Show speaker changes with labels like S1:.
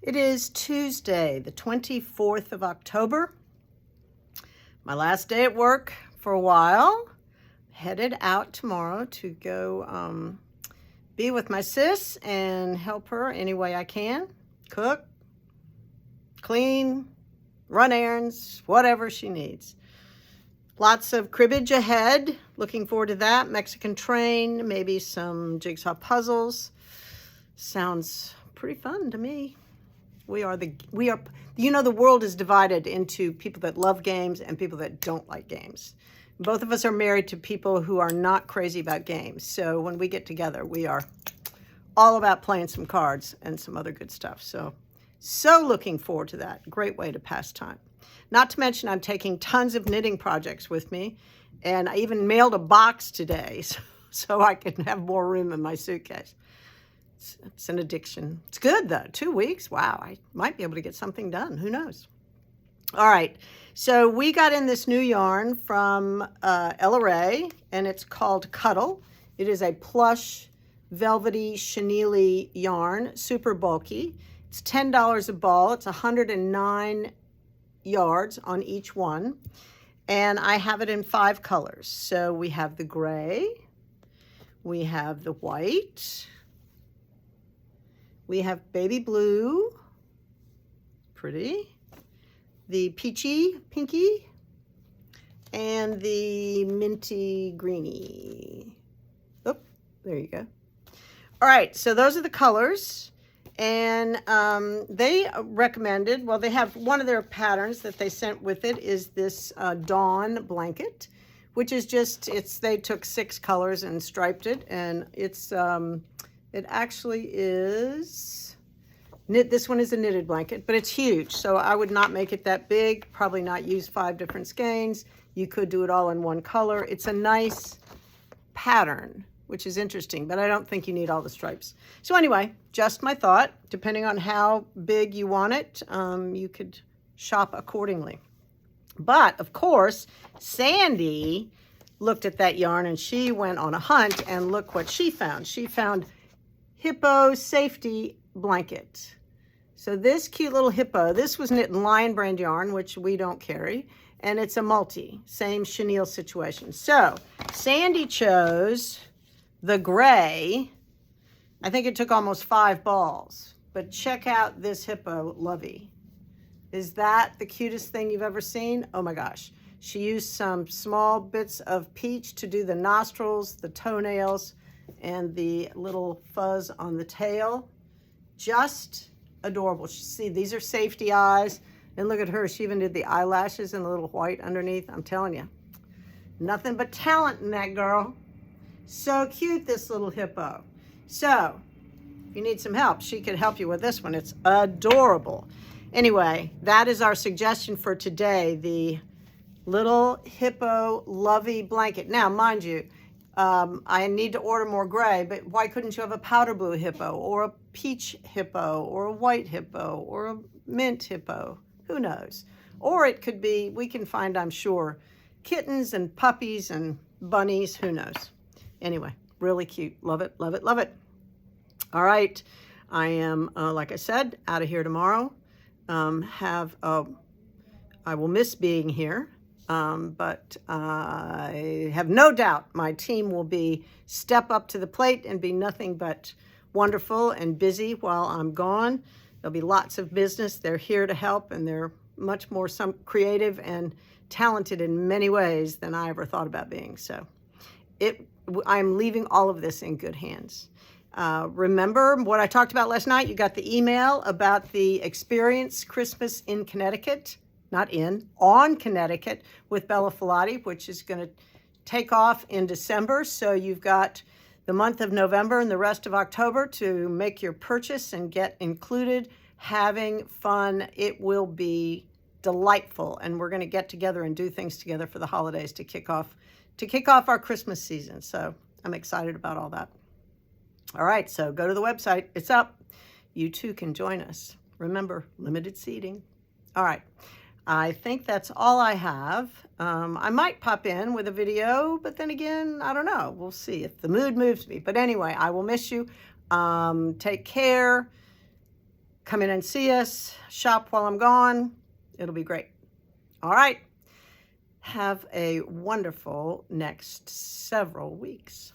S1: It is Tuesday, the 24th of October. My last day at work for a while. Headed out tomorrow to go be with my sis and help her any way I can. Cook, clean, run errands, whatever she needs. Lots of cribbage ahead. Looking forward to that. Mexican train, maybe some jigsaw puzzles. Sounds pretty fun to me. You know, the world is divided into people that love games and people that don't like games. Both of us are married to people who are not crazy about games. So when we get together, we are all about playing some cards and some other good stuff. So looking forward to that. Great way to pass time. Not to mention I'm taking tons of knitting projects with me. And I even mailed a box today so I can have more room in my suitcase. It's an addiction. It's good though. 2 weeks. Wow. I might be able to get something done. Who knows? All right. So we got in this new yarn from Ella Rae, and it's called Cuddle. It is a plush, velvety, chenille yarn, super bulky. It's $10 a ball. It's 109 yards on each one. And I have it in 5 colors. So we have the gray, we have the white, we have baby blue, pretty, the peachy, pinky, and the minty greeny. Oh, there you go. All right, so those are the colors. And they recommended, well, they have one of their patterns that they sent with it is this Dawn blanket, which is just, they took 6 colors and striped it. And it's, it actually is, this one is a knitted blanket, but it's huge. So I would not make it that big, probably not use 5 different skeins. You could do it all in one color. It's a nice pattern, which is interesting, but I don't think you need all the stripes. So anyway, just my thought. Depending on how big you want it, you could shop accordingly. But of course, Sandy looked at that yarn and she went on a hunt, and look what she found. She found Hippo Safety Blanket. So this cute little hippo, this was knit in Lion Brand yarn, which we don't carry, and it's a multi, same chenille situation. So Sandy chose the gray. I think it took almost 5 balls, but check out this hippo lovey. Is that the cutest thing you've ever seen? Oh my gosh. She used some small bits of peach to do the nostrils, the toenails, and the little fuzz on the tail. Just adorable. See, these are safety eyes. And look at her. She even did the eyelashes and a little white underneath. I'm telling you, nothing but talent in that girl. So cute, this little hippo. So if you need some help, she could help you with this one. It's adorable. Anyway, that is our suggestion for today, the little hippo lovey blanket. Now, mind you, I need to order more gray, but why couldn't you have a powder blue hippo or a peach hippo or a white hippo or a mint hippo? Who knows? Or it could be, we can find, I'm sure, kittens and puppies and bunnies. Who knows? Anyway, really cute. Love it, love it, love it. All right. I am, like I said, out of here tomorrow. I will miss being here. But I have no doubt my team will step up to the plate and be nothing but wonderful and busy while I'm gone. There'll be lots of business. They're here to help, and they're much more creative and talented in many ways than I ever thought about being. So I'm leaving all of this in good hands. Remember what I talked about last night? You got the email about the Experience Christmas in Connecticut. Not in, on Connecticut with Bella Filati, which is going to take off in December. So you've got the month of November and the rest of October to make your purchase and get included, having fun. It will be delightful. And we're going to get together and do things together for the holidays to kick off our Christmas season. So I'm excited about all that. All right, so go to the website. It's up. You too can join us. Remember, limited seating. All right. I think that's all I have. I might pop in with a video, but then again, I don't know. We'll see if the mood moves me. But anyway, I will miss you. Take care. come in and see us, shop while I'm gone. It'll be great. All right. Have a wonderful next several weeks.